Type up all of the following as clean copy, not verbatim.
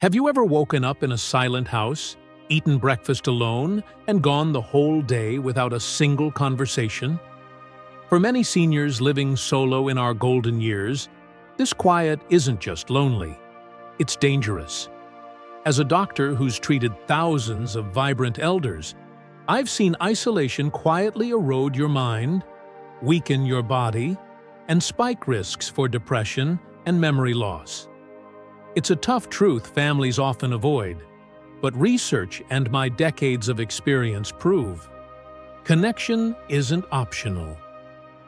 Have you ever woken up in a silent house, eaten breakfast alone, and gone the whole day without a single conversation? For many seniors living solo in our golden years, this quiet isn't just lonely, it's dangerous. As a doctor who's treated thousands of vibrant elders, I've seen isolation quietly erode your mind, weaken your body, and spike risks for depression and memory loss. It's a tough truth families often avoid, but research and my decades of experience prove connection isn't optional.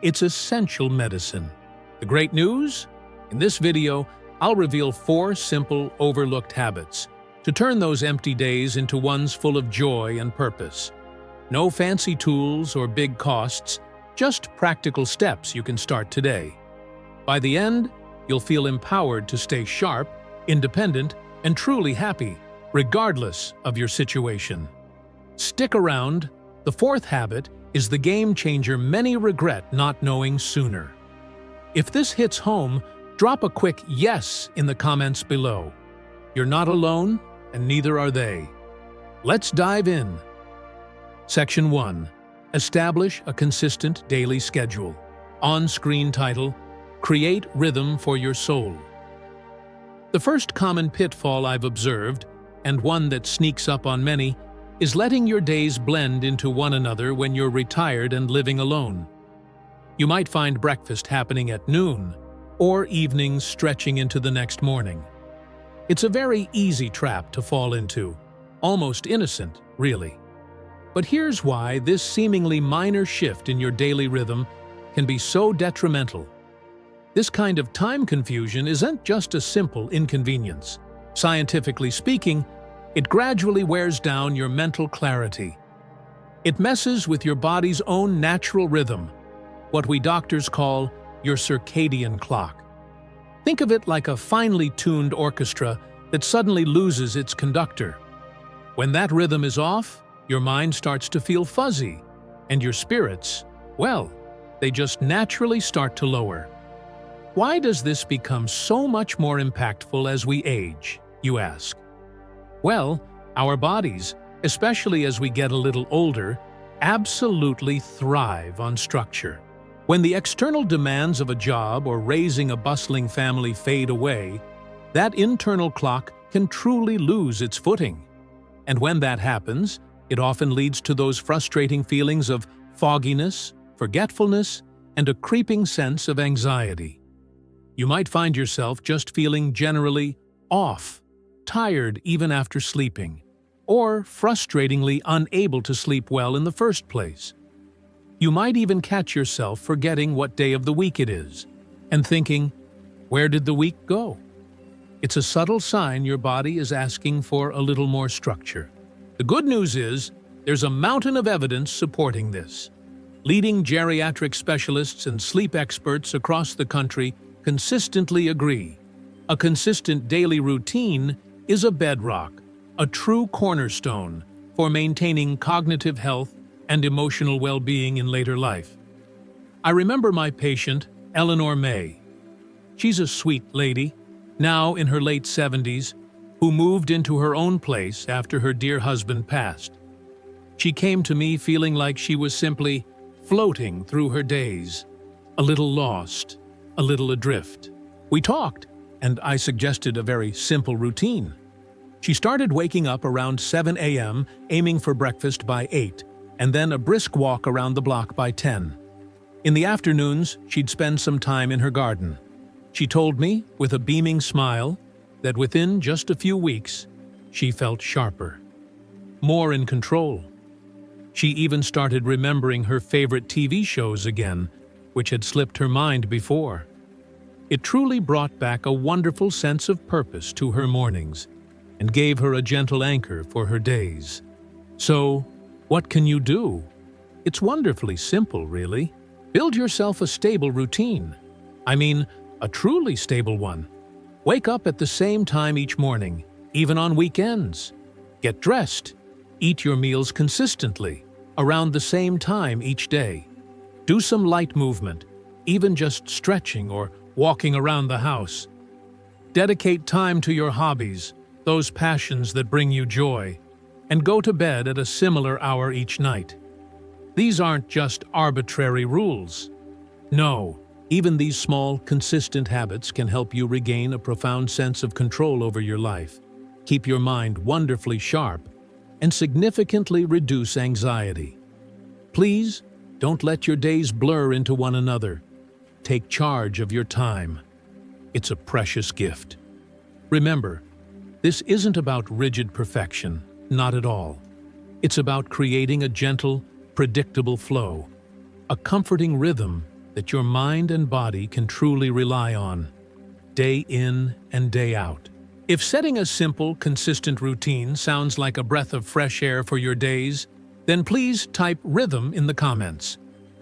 It's essential medicine. The great news? In this video, I'll reveal 4 simple, overlooked habits to turn those empty days into ones full of joy and purpose. No fancy tools or big costs, just practical steps you can start today. By the end, you'll feel empowered to stay sharp, independent, and truly happy, regardless of your situation. Stick around. The 4th habit is the game changer many regret not knowing sooner. If this hits home, drop a quick yes in the comments below. You're not alone, and neither are they. Let's dive in. Section 1. Establish a consistent daily schedule. On-screen title: Create Rhythm for Your Soul. The first common pitfall I've observed, and one that sneaks up on many, is letting your days blend into one another when you're retired and living alone. You might find breakfast happening at noon, or evenings stretching into the next morning. It's a very easy trap to fall into, almost innocent, really. But here's why this seemingly minor shift in your daily rhythm can be so detrimental. This kind of time confusion isn't just a simple inconvenience. Scientifically speaking, it gradually wears down your mental clarity. It messes with your body's own natural rhythm, what we doctors call your circadian clock. Think of it like a finely tuned orchestra that suddenly loses its conductor. When that rhythm is off, your mind starts to feel fuzzy, and your spirits, well, they just naturally start to lower. Why does this become so much more impactful as we age, you ask? Well, our bodies, especially as we get a little older, absolutely thrive on structure. When the external demands of a job or raising a bustling family fade away, that internal clock can truly lose its footing. And when that happens, it often leads to those frustrating feelings of fogginess, forgetfulness, and a creeping sense of anxiety. You might find yourself just feeling generally off, tired even after sleeping, or frustratingly unable to sleep well in the first place. You might even catch yourself forgetting what day of the week it is, and thinking, where did the week go? It's a subtle sign your body is asking for a little more structure. The good news is, there's a mountain of evidence supporting this. Leading geriatric specialists and sleep experts across the country consistently agree. A consistent daily routine is a bedrock, a true cornerstone for maintaining cognitive health and emotional well-being in later life. I remember my patient, Eleanor May. She's a sweet lady, now in her late 70s, who moved into her own place after her dear husband passed. She came to me feeling like she was simply floating through her days, a little lost, a little adrift. We talked, and I suggested a very simple routine. She started waking up around 7 a.m., aiming for breakfast by 8, and then a brisk walk around the block by 10. In the afternoons, she'd spend some time in her garden. She told me, with a beaming smile, that within just a few weeks, she felt sharper, more in control. She even started remembering her favorite TV shows again, which had slipped her mind before. It truly brought back a wonderful sense of purpose to her mornings and gave her a gentle anchor for her days. So, what can you do? It's wonderfully simple, really. Build yourself a stable routine. I mean, a truly stable one. Wake up at the same time each morning, even on weekends. Get dressed. Eat your meals consistently, around the same time each day. Do some light movement, even just stretching or walking around the house. Dedicate time to your hobbies, those passions that bring you joy, and go to bed at a similar hour each night. These aren't just arbitrary rules. No, even these small, consistent habits can help you regain a profound sense of control over your life, keep your mind wonderfully sharp, and significantly reduce anxiety. Please, don't let your days blur into one another. Take charge of your time. It's a precious gift. Remember, this isn't about rigid perfection, not at all. It's about creating a gentle, predictable flow, a comforting rhythm that your mind and body can truly rely on, day in and day out. If setting a simple, consistent routine sounds like a breath of fresh air for your days, then please type rhythm in the comments.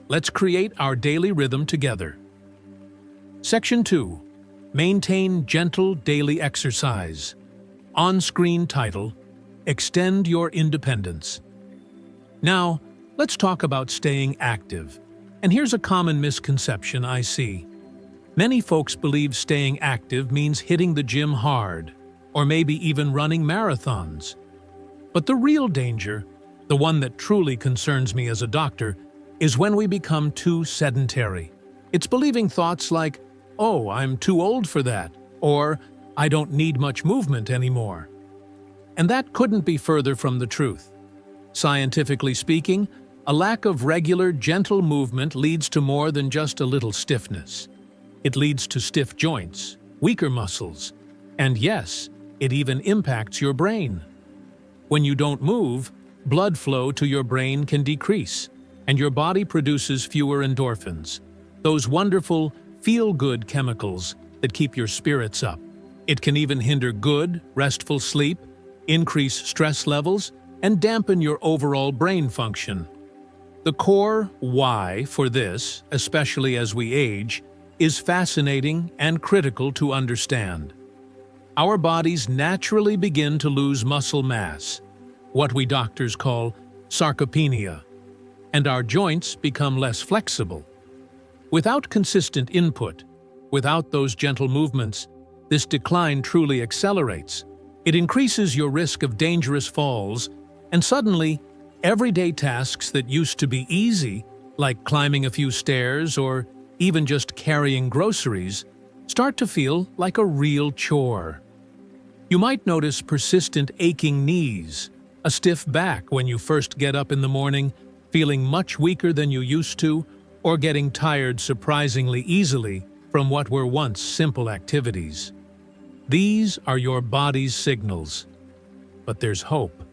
Let's create our daily rhythm together. Section 2. Maintain gentle daily exercise. On-screen title, Extend Your Independence. Now, let's talk about staying active. And here's a common misconception I see. Many folks believe staying active means hitting the gym hard, or maybe even running marathons. But the real danger, the one that truly concerns me as a doctor, is when we become too sedentary. It's believing thoughts like, "Oh, I'm too old for that," or "I don't need much movement anymore." And that couldn't be further from the truth. Scientifically speaking, a lack of regular, gentle movement leads to more than just a little stiffness. It leads to stiff joints, weaker muscles, and yes, it even impacts your brain. When you don't move, blood flow to your brain can decrease, and your body produces fewer endorphins, those wonderful, feel-good chemicals that keep your spirits up. It can even hinder good, restful sleep, increase stress levels, and dampen your overall brain function. The core why for this, especially as we age, is fascinating and critical to understand. Our bodies naturally begin to lose muscle mass, what we doctors call sarcopenia, and our joints become less flexible. Without consistent input, without those gentle movements, this decline truly accelerates. It increases your risk of dangerous falls, and suddenly, everyday tasks that used to be easy, like climbing a few stairs or even just carrying groceries, start to feel like a real chore. You might notice persistent aching knees, a stiff back when you first get up in the morning, feeling much weaker than you used to, or getting tired surprisingly easily from what were once simple activities. These are your body's signals. But there's hope,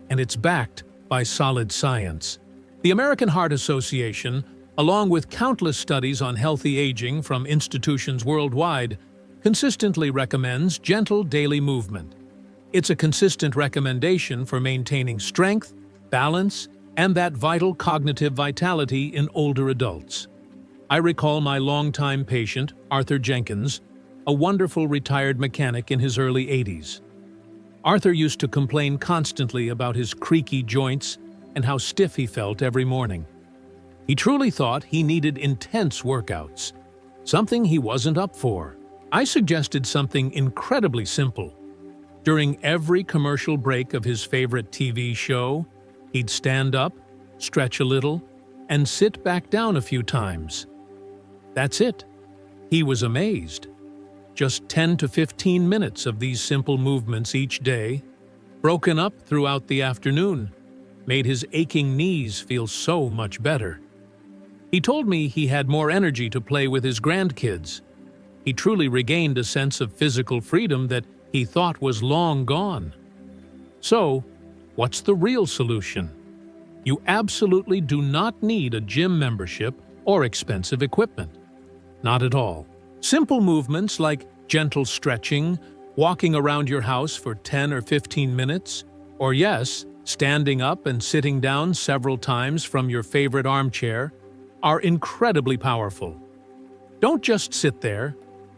and it's backed by solid science. The American Heart Association, along with countless studies on healthy aging from institutions worldwide, consistently recommends gentle daily movement. It's a consistent recommendation for maintaining strength, balance, and that vital cognitive vitality in older adults. I recall my longtime patient, Arthur Jenkins, a wonderful retired mechanic in his early 80s. Arthur used to complain constantly about his creaky joints and how stiff he felt every morning. He truly thought he needed intense workouts, something he wasn't up for. I suggested something incredibly simple. During every commercial break of his favorite TV show, he'd stand up, stretch a little, and sit back down a few times. That's it. He was amazed. Just 10 to 15 minutes of these simple movements each day, broken up throughout the afternoon, made his aching knees feel so much better. He told me he had more energy to play with his grandkids. He truly regained a sense of physical freedom that he thought was long gone. So, what's the real solution? You absolutely do not need a gym membership or expensive equipment. Not at all. Simple movements like gentle stretching, walking around your house for 10 or 15 minutes, or yes, standing up and sitting down several times from your favorite armchair, are incredibly powerful. Don't just sit there.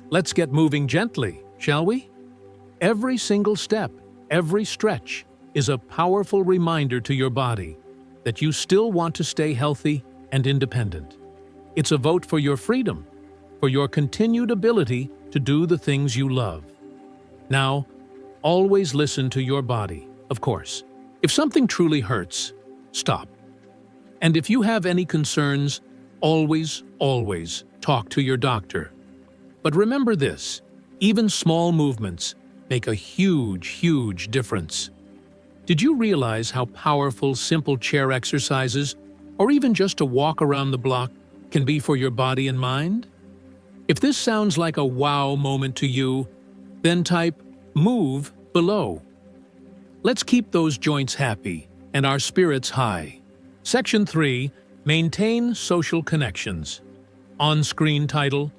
Let's get moving gently, shall we? Every single step, every stretch, is a powerful reminder to your body that you still want to stay healthy and independent. It's a vote for your freedom, for your continued ability to do the things you love. Now, Always listen to your body, of course. If something truly hurts, stop. And if you have any concerns, always talk to your doctor. But remember this, even small movements make a huge difference. Did you realize how powerful simple chair exercises, or even just a walk around the block, can be for your body and mind? If this sounds like a wow moment to you, then type "move" below. Let's keep those joints happy and our spirits high. Section 3. Maintain social connections. On-screen title: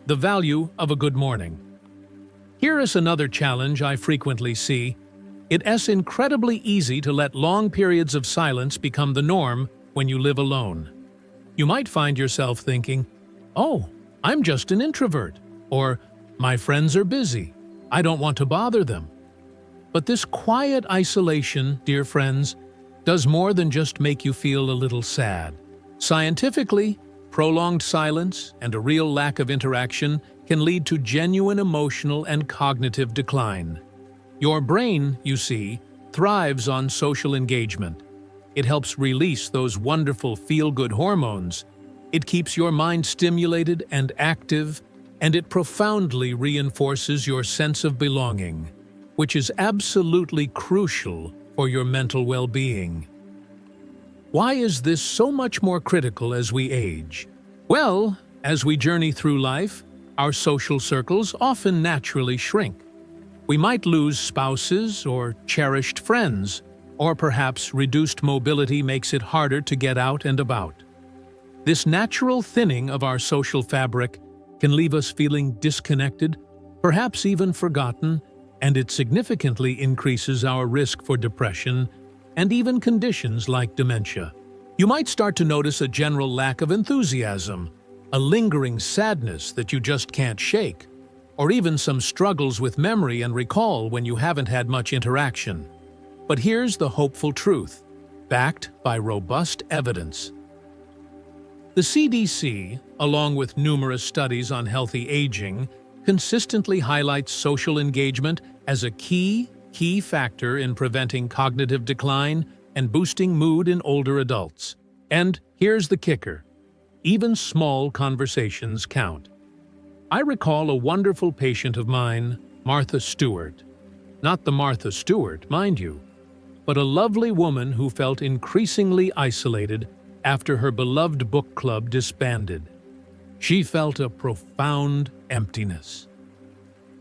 The Value of a Good Morning. Here is another challenge I frequently see. It's incredibly easy to let long periods of silence become the norm when you live alone. You might find yourself thinking, "Oh, I'm just an introvert," or "My friends are busy. I don't want to bother them." But this quiet isolation, dear friends, does more than just make you feel a little sad. Scientifically, prolonged silence and a real lack of interaction can lead to genuine emotional and cognitive decline. Your brain, you see, thrives on social engagement. It helps release those wonderful feel-good hormones. It keeps your mind stimulated and active, and it profoundly reinforces your sense of belonging, which is absolutely crucial for your mental well-being. Why is this so much more critical as we age? Well, as we journey through life, our social circles often naturally shrink. We might lose spouses or cherished friends, or perhaps reduced mobility makes it harder to get out and about. This natural thinning of our social fabric can leave us feeling disconnected, perhaps even forgotten, and it significantly increases our risk for depression and even conditions like dementia. You might start to notice a general lack of enthusiasm, a lingering sadness that you just can't shake, or even some struggles with memory and recall when you haven't had much interaction. But here's the hopeful truth, backed by robust evidence. The CDC, along with numerous studies on healthy aging, consistently highlights social engagement as a key factor in preventing cognitive decline and boosting mood in older adults. And here's the kicker: even small conversations count. I recall a wonderful patient of mine, Martha Stewart. Not the Martha Stewart, mind you, but a lovely woman who felt increasingly isolated after her beloved book club disbanded. She felt a profound emptiness.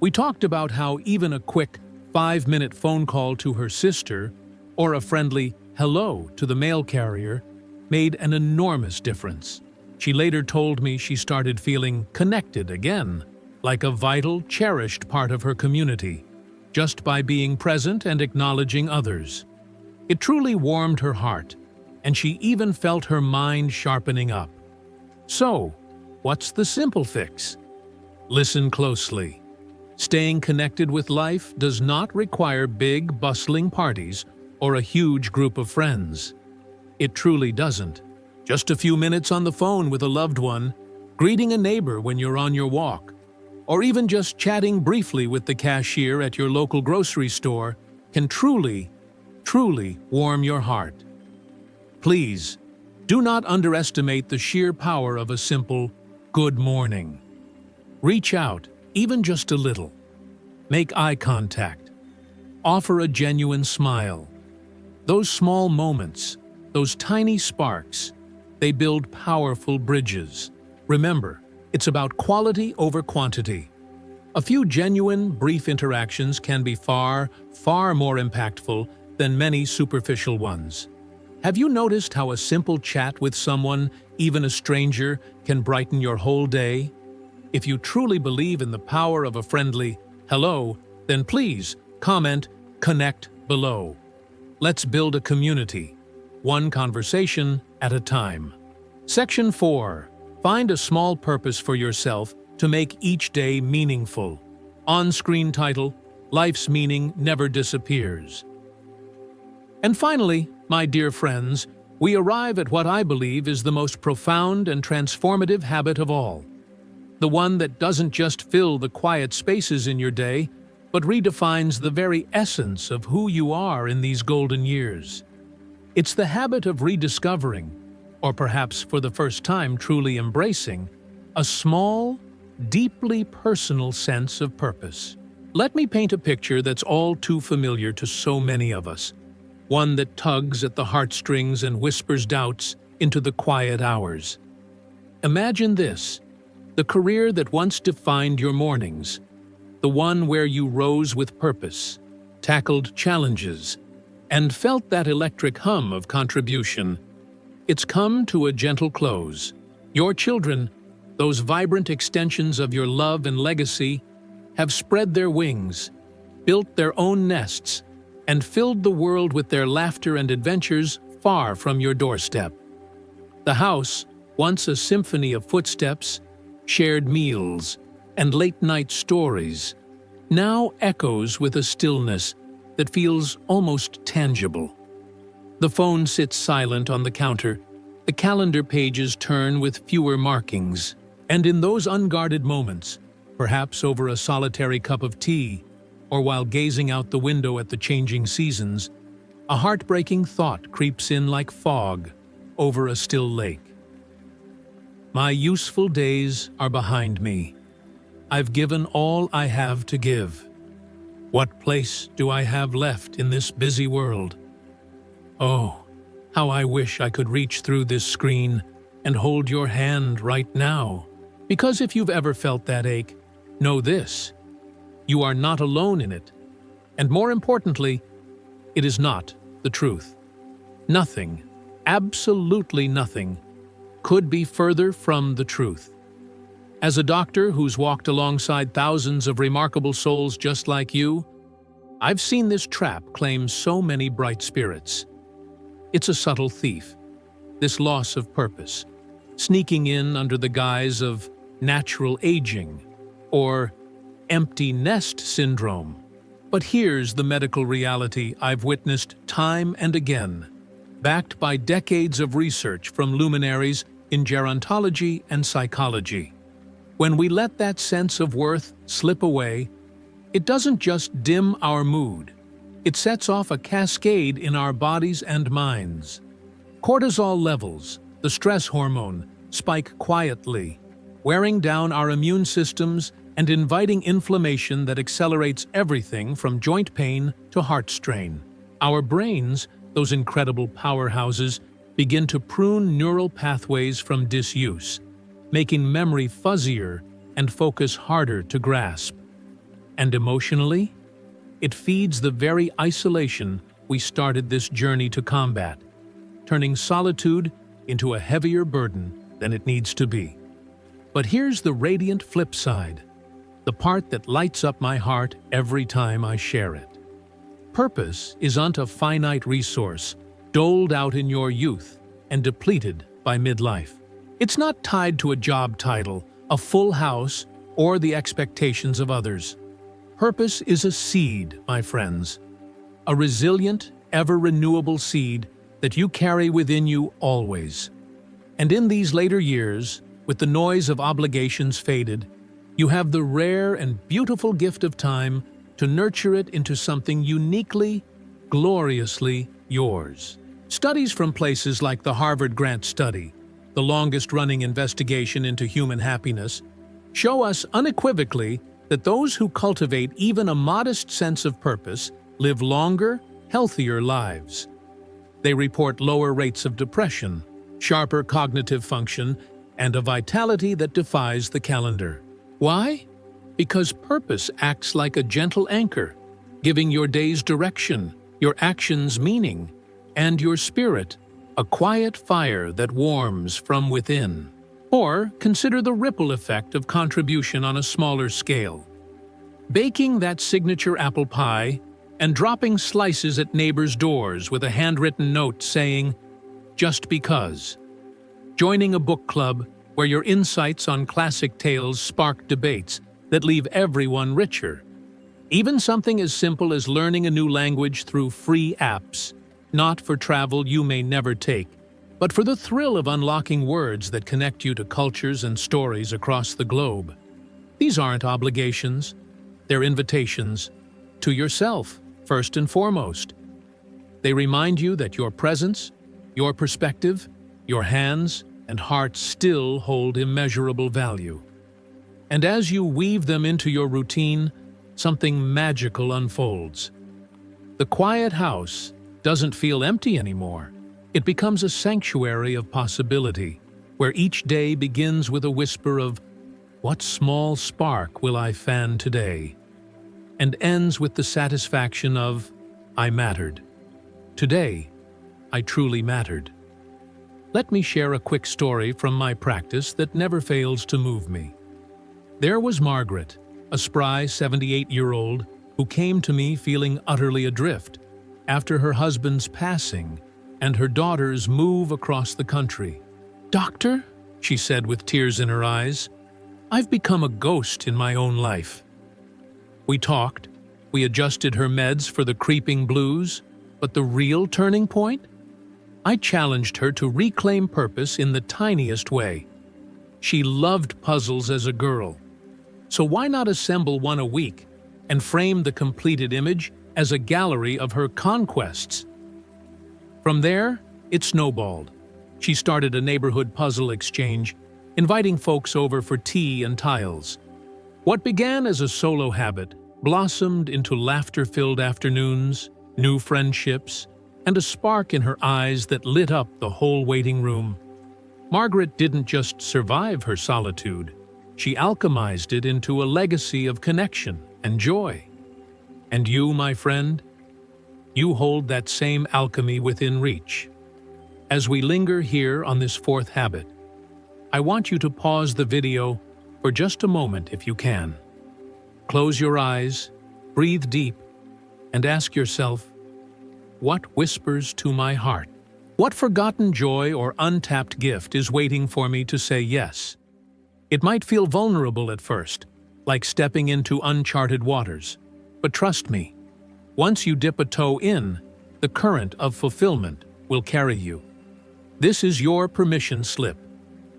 We talked about how even a quick 5-minute phone call to her sister or a friendly hello to the mail carrier made an enormous difference. She later told me she started feeling connected again, like a vital, cherished part of her community, just by being present and acknowledging others. It truly warmed her heart, and she even felt her mind sharpening up. So, what's the simple fix? Listen closely. Staying connected with life does not require big, bustling parties or a huge group of friends. It truly doesn't. Just a few minutes on the phone with a loved one, greeting a neighbor when you're on your walk, or even just chatting briefly with the cashier at your local grocery store can truly warm your heart. Please, do not underestimate the sheer power of a simple "good morning." Reach out, even just a little. Make eye contact. Offer a genuine smile. Those small moments, those tiny sparks, they build powerful bridges. Remember, it's about quality over quantity. A few genuine, brief interactions can be far more impactful than many superficial ones. Have you noticed how a simple chat with someone, even a stranger, can brighten your whole day? If you truly believe in the power of a friendly hello, then please comment, connect below. Let's build a community, one conversation at a time. Section 4. Find a small purpose for yourself to make each day meaningful. On-screen title: Life's meaning never disappears. And finally, my dear friends, we arrive at what I believe is the most profound and transformative habit of all. The one that doesn't just fill the quiet spaces in your day, but redefines the very essence of who you are in these golden years. It's the habit of rediscovering, or perhaps for the first time truly embracing, a small, deeply personal sense of purpose. Let me paint a picture that's all too familiar to so many of us, one that tugs at the heartstrings and whispers doubts into the quiet hours. Imagine this, the career that once defined your mornings, the one where you rose with purpose, tackled challenges, and felt that electric hum of contribution. It's come to a gentle close. Your children, those vibrant extensions of your love and legacy, have spread their wings, built their own nests, and filled the world with their laughter and adventures far from your doorstep. The house, once a symphony of footsteps, shared meals, and late-night stories, now echoes with a stillness that feels almost tangible. The phone sits silent on the counter, the calendar pages turn with fewer markings, and in those unguarded moments, perhaps over a solitary cup of tea, or while gazing out the window at the changing seasons, a heartbreaking thought creeps in like fog over a still lake. My useful days are behind me. I've given all I have to give. What place do I have left in this busy world? Oh, how I wish I could reach through this screen and hold your hand right now. Because if you've ever felt that ache, know this: you are not alone in it. And more importantly, it is not the truth. Nothing, absolutely nothing, could be further from the truth. As a doctor who's walked alongside thousands of remarkable souls just like you, I've seen this trap claim so many bright spirits. It's a subtle thief, this loss of purpose, sneaking in under the guise of natural aging or empty nest syndrome. But here's the medical reality I've witnessed time and again, backed by decades of research from luminaries in gerontology and psychology. When we let that sense of worth slip away, it doesn't just dim our mood. It sets off a cascade in our bodies and minds. Cortisol levels, the stress hormone, spike quietly, wearing down our immune systems and inviting inflammation that accelerates everything from joint pain to heart strain. Our brains, those incredible powerhouses, begin to prune neural pathways from disuse, making memory fuzzier and focus harder to grasp. And emotionally, it feeds the very isolation we started this journey to combat, turning solitude into a heavier burden than it needs to be. But here's the radiant flip side, the part that lights up my heart every time I share it. Purpose isn't a finite resource doled out in your youth and depleted by midlife. It's not tied to a job title, a full house, or the expectations of others. Purpose is a seed, my friends, a resilient, ever-renewable seed that you carry within you always. And in these later years, with the noise of obligations faded, you have the rare and beautiful gift of time to nurture it into something uniquely, gloriously yours. Studies from places like the Harvard Grant Study, the longest-running investigation into human happiness, show us unequivocally that those who cultivate even a modest sense of purpose live longer, healthier lives. They report lower rates of depression, sharper cognitive function, and a vitality that defies the calendar. Why? Because purpose acts like a gentle anchor, giving your days direction, your actions meaning, and your spirit a quiet fire that warms from within. Or consider the ripple effect of contribution on a smaller scale. Baking that signature apple pie and dropping slices at neighbors' doors with a handwritten note saying, "Just because." Joining a book club where your insights on classic tales spark debates that leave everyone richer. Even something as simple as learning a new language through free apps, not for travel you may never take, but for the thrill of unlocking words that connect you to cultures and stories across the globe. These aren't obligations, they're invitations, to yourself, first and foremost. They remind you that your presence, your perspective, your hands and heart still hold immeasurable value. And as you weave them into your routine, something magical unfolds. The quiet house doesn't feel empty anymore. It becomes a sanctuary of possibility, where each day begins with a whisper of, "What small spark will I fan today?" and ends with the satisfaction of, "I mattered. Today, I truly mattered." Let me share a quick story from my practice that never fails to move me. There was Margaret, a spry 78-year-old who came to me feeling utterly adrift after her husband's passing and her daughter's move across the country. "Doctor," she said with tears in her eyes, "I've become a ghost in my own life." We talked, we adjusted her meds for the creeping blues, but the real turning point? I challenged her to reclaim purpose in the tiniest way. She loved puzzles as a girl, so why not assemble one a week and frame the completed image as a gallery of her conquests? From there, it snowballed. She started a neighborhood puzzle exchange, inviting folks over for tea and tiles. What began as a solo habit blossomed into laughter-filled afternoons, new friendships, and a spark in her eyes that lit up the whole waiting room. Margaret didn't just survive her solitude, she alchemized it into a legacy of connection and joy. And you, my friend, you hold that same alchemy within reach. As we linger here on this fourth habit, I want you to pause the video for just a moment if you can. Close your eyes, breathe deep, and ask yourself, what whispers to my heart? What forgotten joy or untapped gift is waiting for me to say yes? It might feel vulnerable at first, like stepping into uncharted waters. But trust me, once you dip a toe in, the current of fulfillment will carry you. This is your permission slip,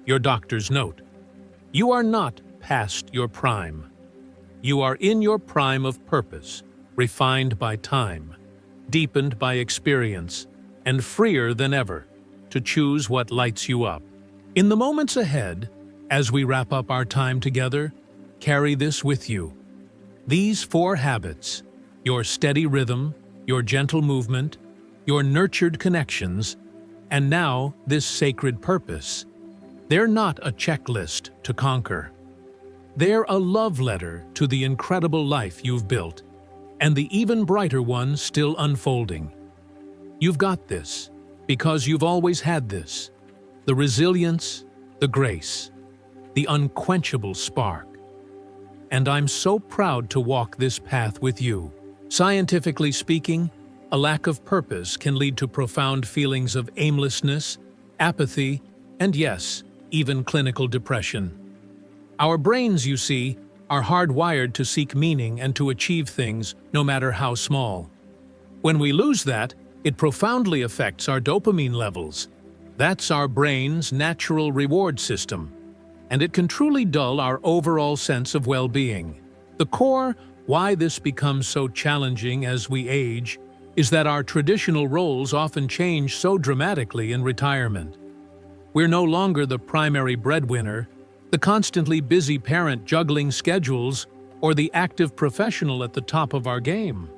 your doctor's note. You are not past your prime. You are in your prime of purpose, refined by time, deepened by experience, and freer than ever to choose what lights you up. In the moments ahead, as we wrap up our time together, carry this with you. These 4 habits, your steady rhythm, your gentle movement, your nurtured connections, and now this sacred purpose, they're not a checklist to conquer. They're a love letter to the incredible life you've built, and the even brighter one still unfolding. You've got this, because you've always had this. The resilience, the grace, the unquenchable spark. And I'm so proud to walk this path with you. Scientifically speaking, a lack of purpose can lead to profound feelings of aimlessness, apathy, and yes, even clinical depression. Our brains, you see, are hardwired to seek meaning and to achieve things, no matter how small. When we lose that, it profoundly affects our dopamine levels. That's our brain's natural reward system, and it can truly dull our overall sense of well-being. The core why this becomes so challenging as we age is that our traditional roles often change so dramatically in retirement. We're no longer the primary breadwinner, the constantly busy parent juggling schedules, or the active professional at the top of our game.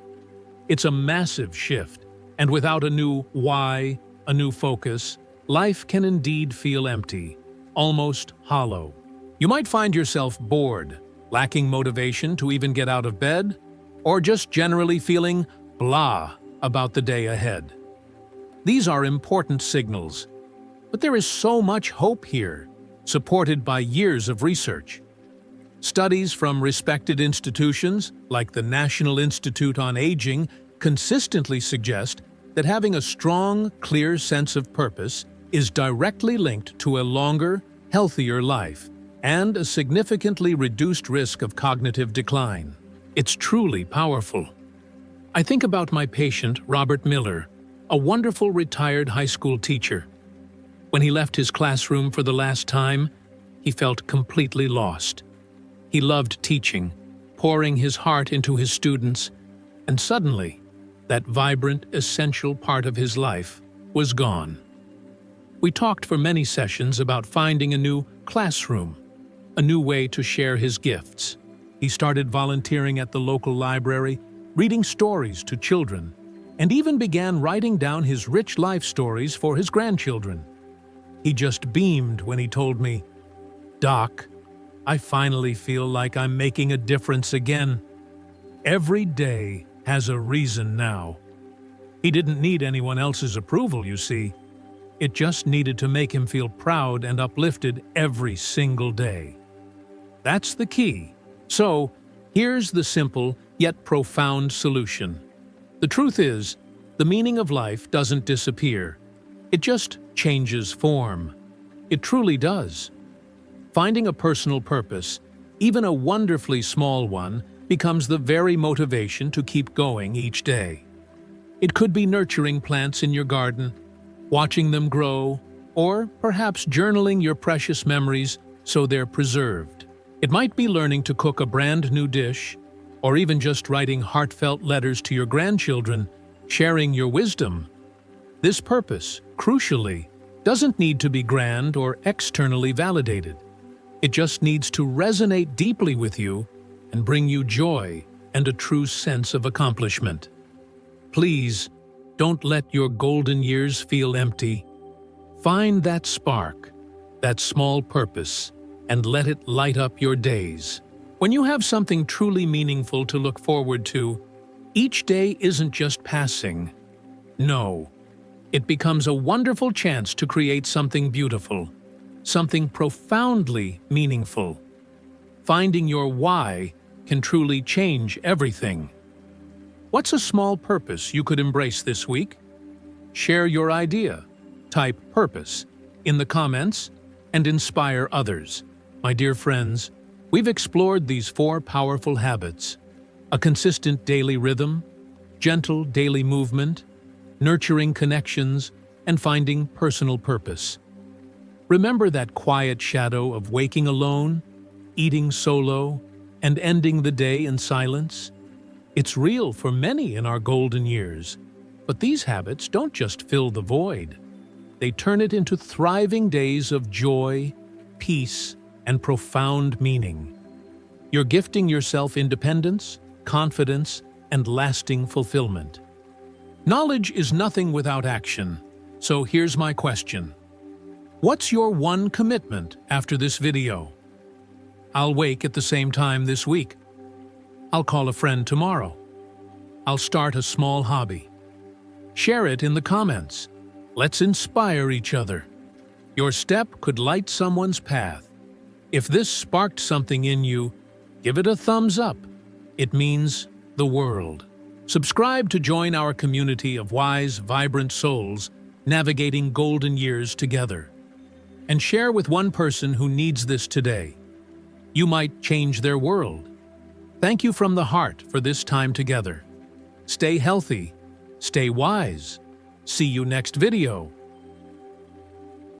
It's a massive shift, and without a new why, a new focus, life can indeed feel empty, almost hollow. You might find yourself bored, lacking motivation to even get out of bed, or just generally feeling blah about the day ahead. These are important signals, but there is so much hope here, supported by years of research. Studies from respected institutions, like the National Institute on Aging, consistently suggest that having a strong, clear sense of purpose is directly linked to a longer, healthier life and a significantly reduced risk of cognitive decline. It's truly powerful. I think about my patient, Robert Miller, a wonderful retired high school teacher. When he left his classroom for the last time, he felt completely lost. He loved teaching, pouring his heart into his students, And suddenly, that vibrant, essential part of his life was gone. We talked for many sessions about finding a new classroom, a new way to share his gifts. He started volunteering at the local library, reading stories to children, and even began writing down his rich life stories for his grandchildren. He just beamed when he told me, "Doc, I finally feel like I'm making a difference again. Every day has a reason now." He didn't need anyone else's approval, you see. It just needed to make him feel proud and uplifted every single day. That's the key. So, here's the simple yet profound solution. The truth is, the meaning of life doesn't disappear. It just changes form. It truly does. Finding a personal purpose, even a wonderfully small one, becomes the very motivation to keep going each day. It could be nurturing plants in your garden, watching them grow, or perhaps journaling your precious memories so they're preserved. It might be learning to cook a brand new dish, or even just writing heartfelt letters to your grandchildren, sharing your wisdom. This purpose, crucially, doesn't need to be grand or externally validated. It just needs to resonate deeply with you and bring you joy and a true sense of accomplishment. Please, don't let your golden years feel empty. Find that spark, that small purpose, and let it light up your days. When you have something truly meaningful to look forward to, each day isn't just passing. No, it becomes a wonderful chance to create something beautiful, something profoundly meaningful. Finding your why can truly change everything. What's a small purpose you could embrace this week? Share your idea. Type "purpose" in the comments and inspire others. My dear friends, we've explored these 4 powerful habits: a consistent daily rhythm, gentle daily movement, nurturing connections, and finding personal purpose. Remember that quiet shadow of waking alone, eating solo, and ending the day in silence? It's real for many in our golden years, but these habits don't just fill the void. They turn it into thriving days of joy, peace, and profound meaning. You're gifting yourself independence, confidence, and lasting fulfillment. Knowledge is nothing without action, so here's my question. What's your one commitment after this video? I'll wake at the same time this week. I'll call a friend tomorrow. I'll start a small hobby. Share it in the comments. Let's inspire each other. Your step could light someone's path. If this sparked something in you, give it a thumbs up. It means the world. Subscribe to join our community of wise, vibrant souls navigating golden years together. And share with one person who needs this today. You might change their world. Thank you from the heart for this time together. Stay healthy, stay wise. See you next video.